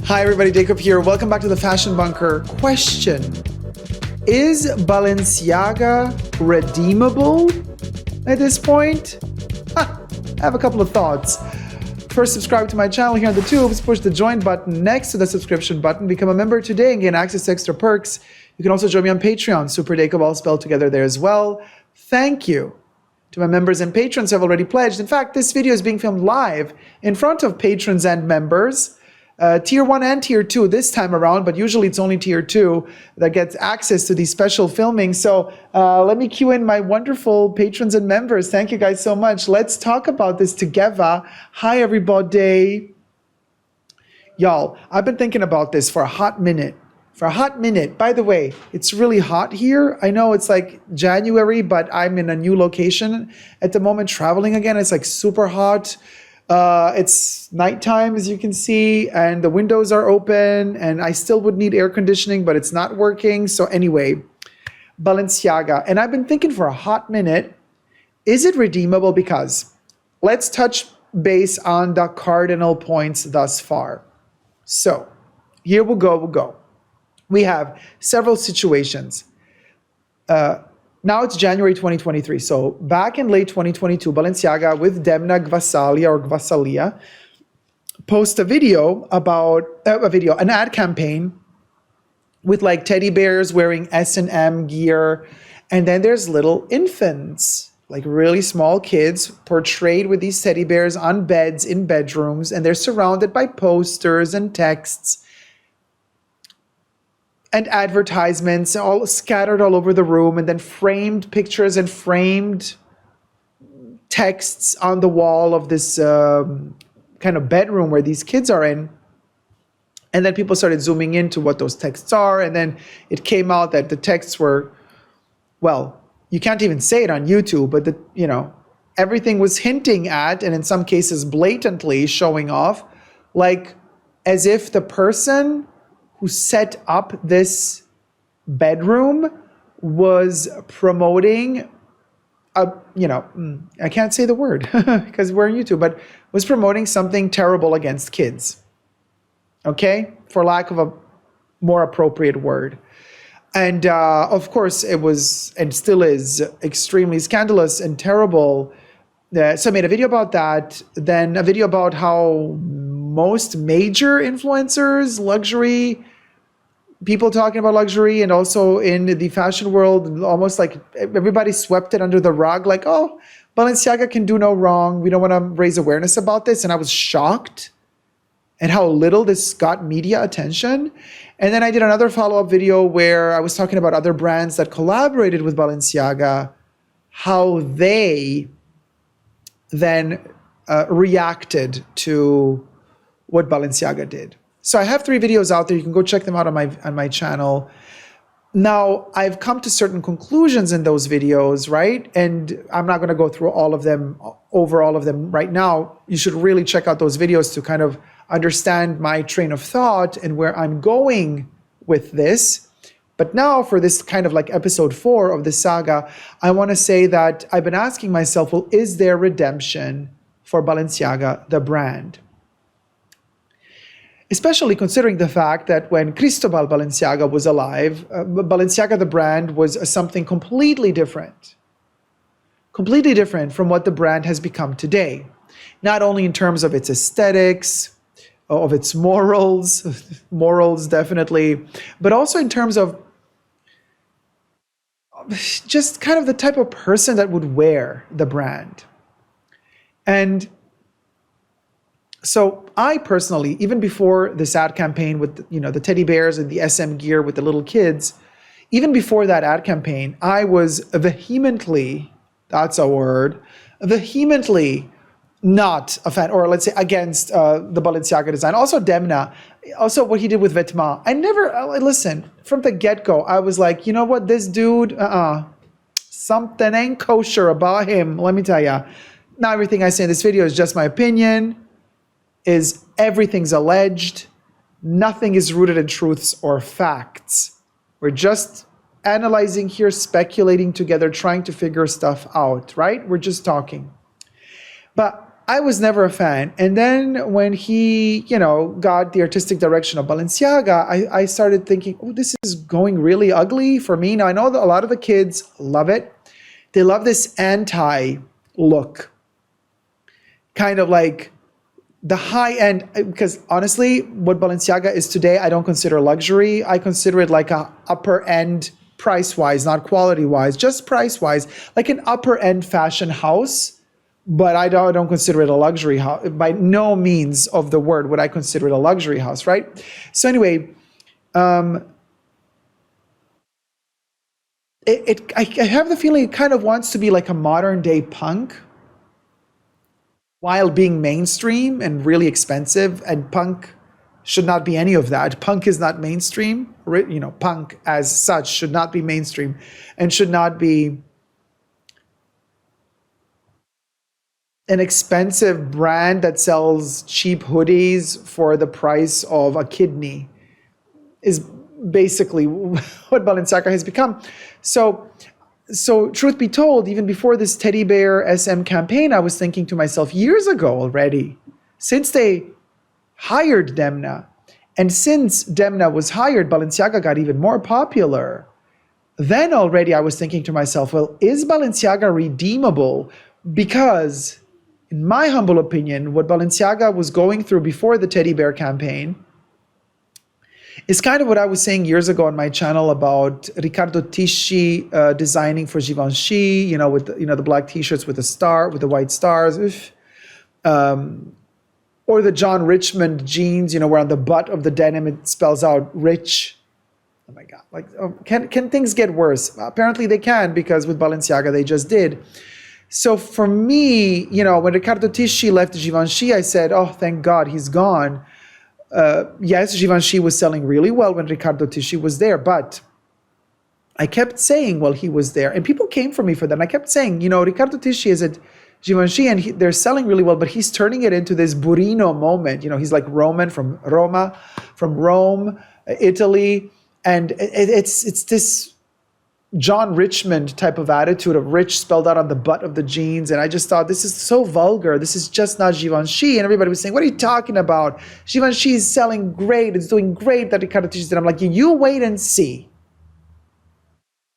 Hi everybody, Dacob here. Welcome back to the Fashion Bunker. Question: is Balenciaga redeemable at this point? I have a couple of thoughts. First, subscribe to my channel here on the tubes, push the join button next to the subscription button, become a member today and gain access to extra perks. You can also join me on Patreon, superdacob, all spelled together there as well. Thank you to my members and patrons who have already pledged. In fact, this video is being filmed live in front of patrons and members. Tier 1 and Tier 2 this time around, but usually it's only Tier 2 that gets access to these special filmings. So let me cue in my wonderful patrons and members. Thank you guys so much. Let's talk about this together. Hi, everybody. Y'all, I've been thinking about this for a hot minute. By the way, it's really hot here. I know it's like January, but I'm in a new location at the moment, traveling again. It's like super hot. It's nighttime, as you can see, and the windows are open, and I still would need air conditioning, but it's not working. So anyway, Balenciaga. And I've been thinking for a hot minute, is it redeemable? Because let's touch base on the cardinal points thus far. So here we'll go. We have several situations. Now it's January 2023. So back in late 2022, Balenciaga with Demna Gvasalia post an ad campaign with like teddy bears wearing S&M gear. And then there's little infants, like really small kids portrayed with these teddy bears on beds in bedrooms. And they're surrounded by posters and texts and advertisements all scattered all over the room, and then framed pictures and framed texts on the wall of this kind of bedroom where these kids are in. And then people started zooming into what those texts are, and then it came out that the texts were, well, you can't even say it on YouTube, but everything was hinting at, and in some cases blatantly showing off, like as if the person who set up this bedroom was promoting I can't say the word because we're on YouTube, but was promoting something terrible against kids. Okay? For lack of a more appropriate word. And of course it was and still is extremely scandalous and terrible. So I made a video about that, then a video about how most major influencers, luxury, people talking about luxury, and also in the fashion world, almost like everybody swept it under the rug, like, oh, Balenciaga can do no wrong. We don't want to raise awareness about this. And I was shocked at how little this got media attention. And then I did another follow-up video where I was talking about other brands that collaborated with Balenciaga, how they then reacted to what Balenciaga did. So I have 3 videos out there. You can go check them out on my channel. Now, I've come to certain conclusions in those videos, right? And I'm not going to go through all of them right now. You should really check out those videos to kind of understand my train of thought and where I'm going with this. But now for this kind of like episode 4 of the saga, I want to say that I've been asking myself, well, is there redemption for Balenciaga, the brand? Especially considering the fact that when Cristobal Balenciaga was alive, Balenciaga, the brand, was something completely different from what the brand has become today. Not only in terms of its aesthetics, of its morals definitely, but also in terms of just kind of the type of person that would wear the brand. And so I personally, even before this ad campaign with the teddy bears and the SM gear with the little kids, even before that ad campaign, I was vehemently, that's a word, vehemently not a fan, or let's say against the Balenciaga design. Also Demna, also what he did with Vetements. I never, listen, from the get-go, I was like, you know what, this dude, something ain't kosher about him, let me tell ya. Now everything I say in this video is just my opinion, everything's alleged, nothing is rooted in truths or facts. We're just analyzing here, speculating together, trying to figure stuff out, right? We're just talking. But I was never a fan. And then when he, got the artistic direction of Balenciaga, I started thinking, oh, this is going really ugly for me. Now, I know that a lot of the kids love it. They love this anti look, kind of like the high end, because honestly, what Balenciaga is today, I don't consider luxury. I consider it like a upper end price wise, not quality wise, just price wise, like an upper end fashion house. But I don't consider it a luxury house. By no means of the word would I consider it a luxury house, right? So anyway, I have the feeling it kind of wants to be like a modern day punk, while being mainstream and really expensive. And punk should not be any of that. Punk is not mainstream. Punk as such should not be mainstream and should not be an expensive brand that sells cheap hoodies for the price of a kidney, is basically what Balenciaga has become. So truth be told, even before this teddy bear SM campaign, I was thinking to myself years ago already, since they hired Demna, and since Demna was hired, Balenciaga got even more popular. Then already I was thinking to myself, well, is Balenciaga redeemable? Because in my humble opinion, what Balenciaga was going through before the teddy bear campaign is kind of what I was saying years ago on my channel about Riccardo Tisci designing for Givenchy, with the black t-shirts with the white stars, or the John Richmond jeans, where on the butt of the denim it spells out rich. Oh my God! Can things get worse? Apparently they can, because with Balenciaga they just did. So for me, when Riccardo Tisci left Givenchy, I said, oh, thank God he's gone. Yes, Givenchy was selling really well when Riccardo Tisci was there, but I kept saying while he was there, and people came for me for that, and I kept saying, Riccardo Tisci is at Givenchy, and they're selling really well, but he's turning it into this Burino moment. He's like Roman from Rome, Italy, and it's this John Richmond type of attitude of rich spelled out on the butt of the jeans. And I just thought, this is so vulgar. This is just not Givenchy. And everybody was saying, what are you talking about? Givenchy is selling great. It's doing great that Riccardo Tisci did. I'm like, you wait and see.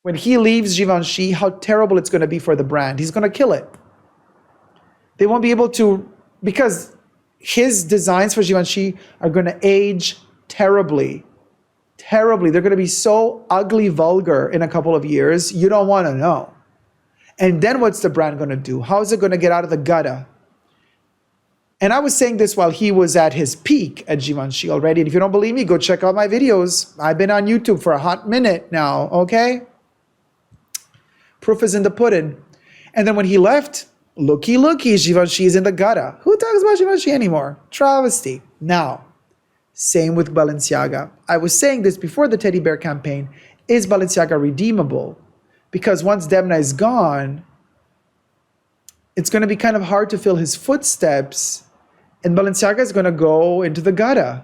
When he leaves Givenchy, how terrible it's going to be for the brand. He's going to kill it. They won't be able to, because his designs for Givenchy are going to age terribly. Terribly. They're going to be so ugly, vulgar in a couple of years. You don't want to know. And then what's the brand going to do? How is it going to get out of the gutter? And I was saying this while he was at his peak at Givenchy already. And if you don't believe me, go check out my videos. I've been on YouTube for a hot minute now, okay? Proof is in the pudding. And then when he left, looky, Givenchy is in the gutter. Who talks about Givenchy anymore? Travesty. Now, same with Balenciaga. I was saying this before the teddy bear campaign. Is Balenciaga redeemable? Because once Demna is gone, it's going to be kind of hard to fill his footsteps, and Balenciaga is going to go into the gutter.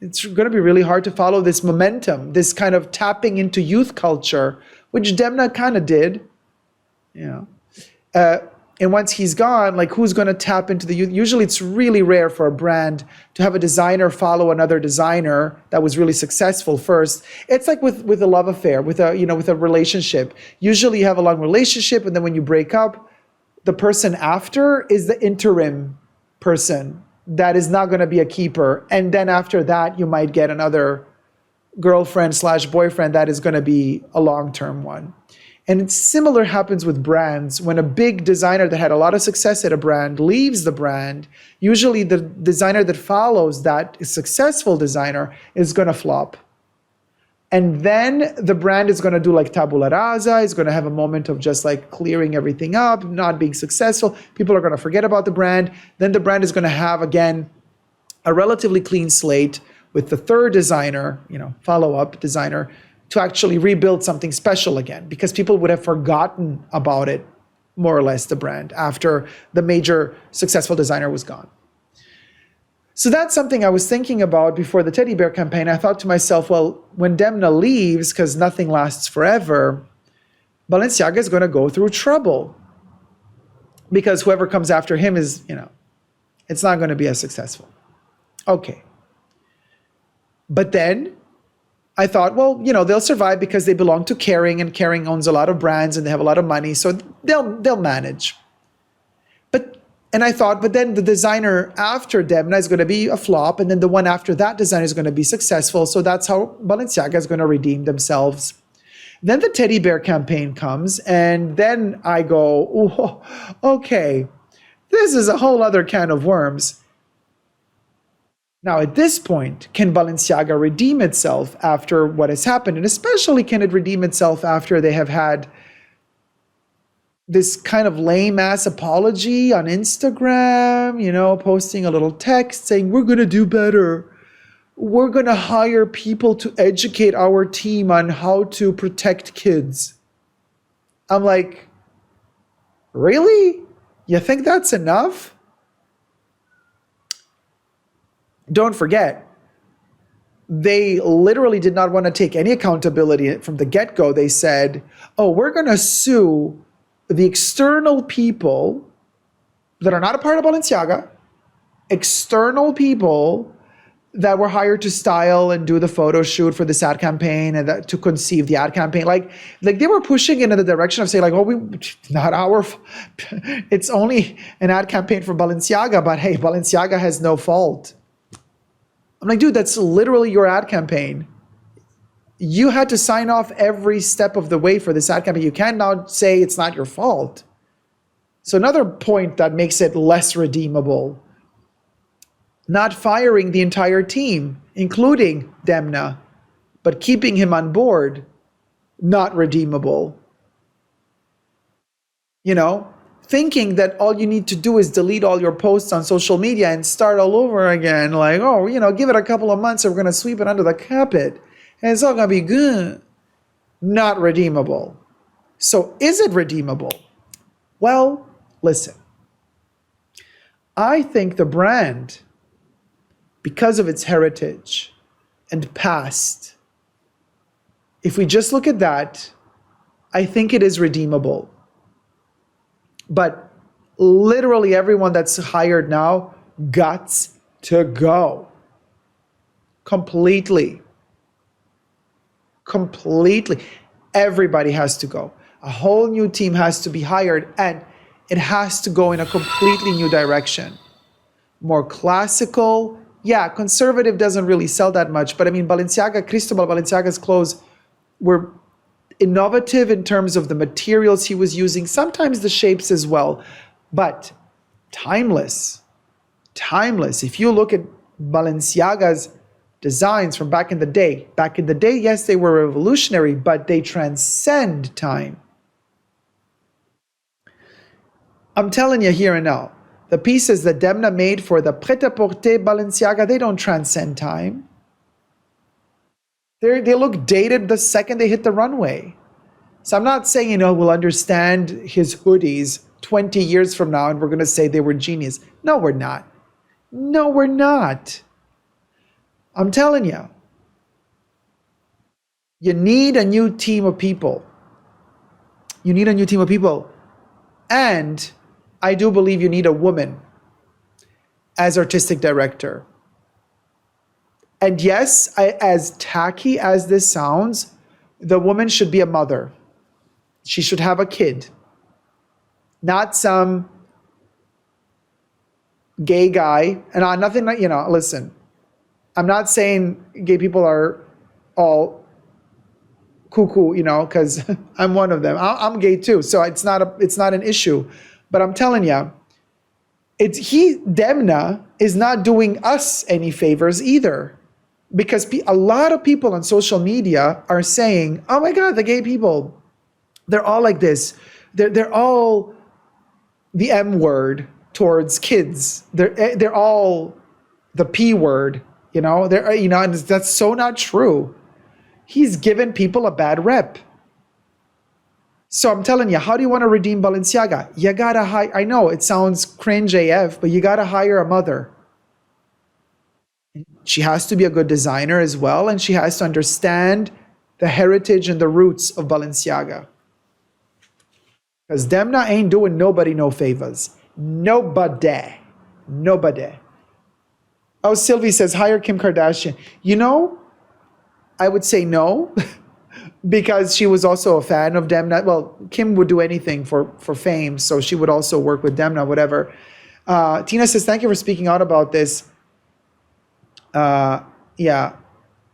It's going to be really hard to follow this momentum, this kind of tapping into youth culture, which Demna kind of did, and once he's gone, who's going to tap into the youth? Usually it's really rare for a brand to have a designer follow another designer that was really successful first. It's like with a love affair, with a relationship. Usually you have a long relationship, and then when you break up, the person after is the interim person that is not going to be a keeper. And then after that, you might get another girlfriend/boyfriend that is going to be a long-term one. And it's similar happens with brands. When a big designer that had a lot of success at a brand leaves the brand, usually the designer that follows that successful designer is going to flop. And then the brand is going to do like tabula rasa. It's going to have a moment of just clearing everything up, not being successful. People are going to forget about the brand. Then the brand is going to have, again, a relatively clean slate with the third designer, follow-up designer, to actually rebuild something special again, because people would have forgotten about it, more or less, the brand, after the major successful designer was gone. So that's something I was thinking about before the teddy bear campaign. I thought to myself, well, when Demna leaves, because nothing lasts forever, Balenciaga is going to go through trouble, because whoever comes after him is, It's not going to be as successful. Okay. But then I thought, well, they'll survive because they belong to Kering, and Kering owns a lot of brands and they have a lot of money, so they'll manage. And I thought, but then the designer after Demna is going to be a flop, and then the one after that designer is going to be successful. So that's how Balenciaga is going to redeem themselves. Then the teddy bear campaign comes, and then I go, oh, okay, this is a whole other can of worms. Now, at this point, can Balenciaga redeem itself after what has happened? And especially, can it redeem itself after they have had this kind of lame-ass apology on Instagram, posting a little text saying, we're going to do better. We're going to hire people to educate our team on how to protect kids. I'm like, really? You think that's enough? Don't forget, they literally did not want to take any accountability from the get-go. They said, oh, we're going to sue the external people that are not a part of Balenciaga, external people that were hired to style and do the photo shoot for this ad campaign and to conceive the ad campaign. Like they were pushing it in the direction of saying like, oh, not our, it's only an ad campaign for Balenciaga, but hey, Balenciaga has no fault. I'm like, dude, that's literally your ad campaign. You had to sign off every step of the way for this ad campaign. You can't now say it's not your fault. So another point that makes it less redeemable, not firing the entire team, including Demna, but keeping him on board, not redeemable. Thinking that all you need to do is delete all your posts on social media and start all over again. Like, oh, give it a couple of months and we're going to sweep it under the carpet. And it's all going to be good. Not redeemable. So is it redeemable? Well, listen. I think the brand, because of its heritage and past, if we just look at that, I think it is redeemable. But literally everyone that's hired now guts to go. Completely. Everybody has to go. A whole new team has to be hired, and it has to go in a completely new direction. More classical. Yeah, conservative doesn't really sell that much, but I mean, Cristobal Balenciaga's clothes were innovative in terms of the materials he was using, sometimes the shapes as well, but timeless. If you look at Balenciaga's designs from back in the day, yes, they were revolutionary, but they transcend time. I'm telling you here and now, the pieces that Demna made for the Pret-a-Porter Balenciaga, they don't transcend time. They look dated the second they hit the runway. So I'm not saying, we'll understand his hoodies 20 years from now and we're going to say they were genius. No, we're not. I'm telling you. You need a new team of people. And I do believe you need a woman as artistic director. And yes, as tacky as this sounds, the woman should be a mother. She should have a kid. Not some gay guy. And nothing, listen, I'm not saying gay people are all cuckoo, because I'm one of them. I'm gay too, so it's not an issue. But I'm telling you, Demna is not doing us any favors either. Because a lot of people on social media are saying, oh my God, the gay people, they're all like this. They're all the M word towards kids. They're all the P word, and that's so not true. He's given people a bad rep. So I'm telling you, how do you want to redeem Balenciaga? You gotta hire, I know it sounds cringe AF, but you gotta hire a mother. She has to be a good designer as well, and she has to understand the heritage and the roots of Balenciaga. Because Demna ain't doing nobody no favors. Nobody. Nobody. Oh, Sylvie says, hire Kim Kardashian. I would say no, because she was also a fan of Demna. Well, Kim would do anything for fame, so she would also work with Demna, whatever. Tina says, thank you for speaking out about this. Yeah,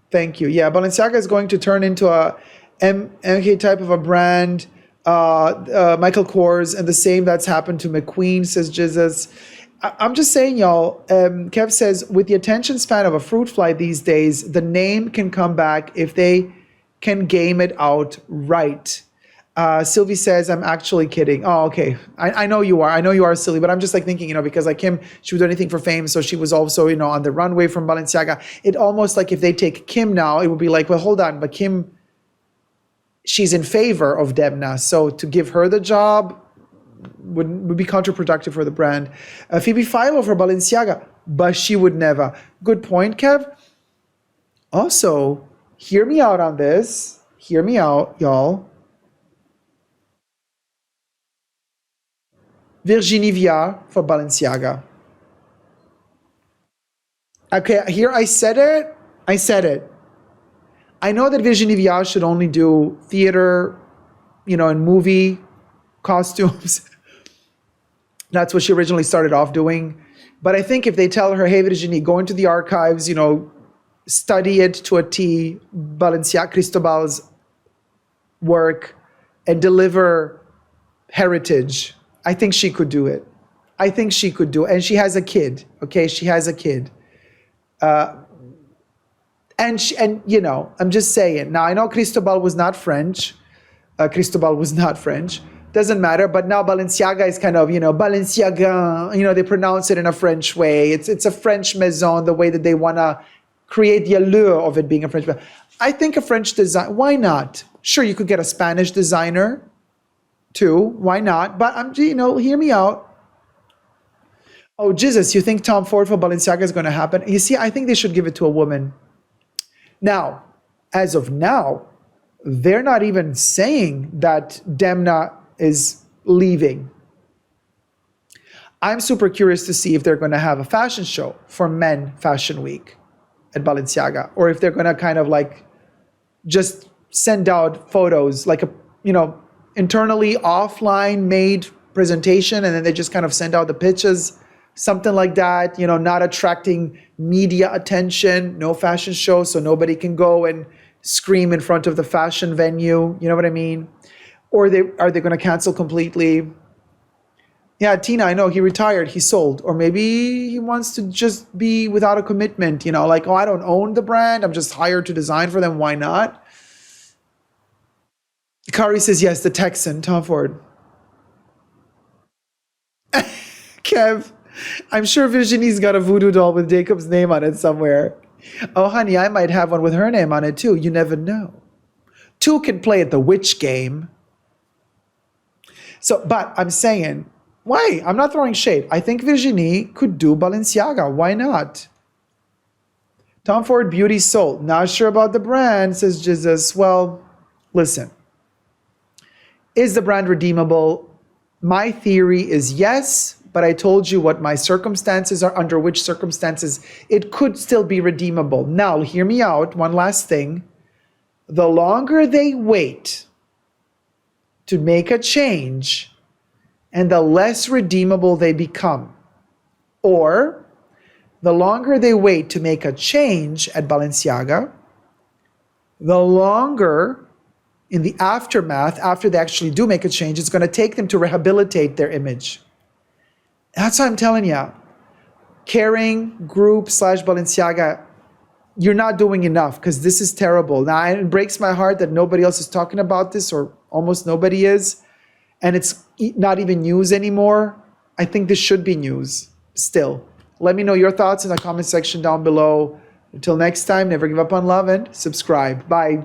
thank you. Yeah, Balenciaga is going to turn into a MK type of a brand. Michael Kors, and the same that's happened to McQueen, says Jesus. I'm just saying, y'all. Kev says, with the attention span of a fruit fly these days, the name can come back if they can game it out right. Sylvie says, I'm actually kidding. Oh, okay. I know you are. I know you are, silly, but I'm just like thinking, because like Kim, she would do anything for fame. So she was also, on the runway from Balenciaga. It almost like if they take Kim now, it would be like, well, hold on, but Kim, she's in favor of Demna. So to give her the job would be counterproductive for the brand. Phoebe Philo for Balenciaga, but she would never. Good point, Kev. Also, hear me out on this. Hear me out, y'all. Virginie Viard for Balenciaga. Okay, here I said it. I know that Virginie Viard should only do theater, and movie costumes. That's what she originally started off doing. But I think if they tell her, hey, Virginie, go into the archives, study it to a T, Balenciaga, Cristobal's work, and deliver heritage, I think she could do it. And she has a kid, okay? She has a kid. I'm just saying. Now, I know Cristobal was not French. Doesn't matter. But now Balenciaga is kind of, Balenciaga, they pronounce it in a French way. It's a French maison, the way that they want to create the allure of it being a French maison. I think a French design, why not? Sure, you could get a Spanish designer too. Why not? But, hear me out. Oh, Jesus, you think Tom Ford for Balenciaga is going to happen? You see, I think they should give it to a woman. Now, as of now, they're not even saying that Demna is leaving. I'm super curious to see if they're going to have a fashion show for Men Fashion Week at Balenciaga, or if they're going to kind of like just send out photos, like a, internally offline made presentation, and then they just kind of send out the pictures, something like that, not attracting media attention, no fashion show, so nobody can go and scream in front of the fashion venue, you know what I mean? Or are they going to cancel completely? Yeah, Tina, I know, he retired, he sold. Or maybe he wants to just be without a commitment, like, oh, I don't own the brand, I'm just hired to design for them, why not? Kari says, yes, the Texan, Tom Ford. Kev, I'm sure Virginie's got a voodoo doll with Dacob's name on it somewhere. Oh, honey, I might have one with her name on it too. You never know. Two can play at the witch game. So, but I'm saying, why? I'm not throwing shade. I think Virginie could do Balenciaga. Why not? Tom Ford Beauty sold. Not sure about the brand, says Jesus. Well, listen. Is the brand redeemable? My theory is yes, but I told you what my circumstances are, under which circumstances it could still be redeemable. Now, hear me out. One last thing. The longer they wait to make a change, and the less redeemable they become. Or the longer they wait to make a change at Balenciaga, the longer in the aftermath, after they actually do make a change, it's going to take them to rehabilitate their image. That's what I'm telling you. Kering Group / Balenciaga, you're not doing enough, because this is terrible. Now, it breaks my heart that nobody else is talking about this, or almost nobody is, and it's not even news anymore. I think this should be news still. Let me know your thoughts in the comment section down below. Until next time, never give up on love and subscribe. Bye.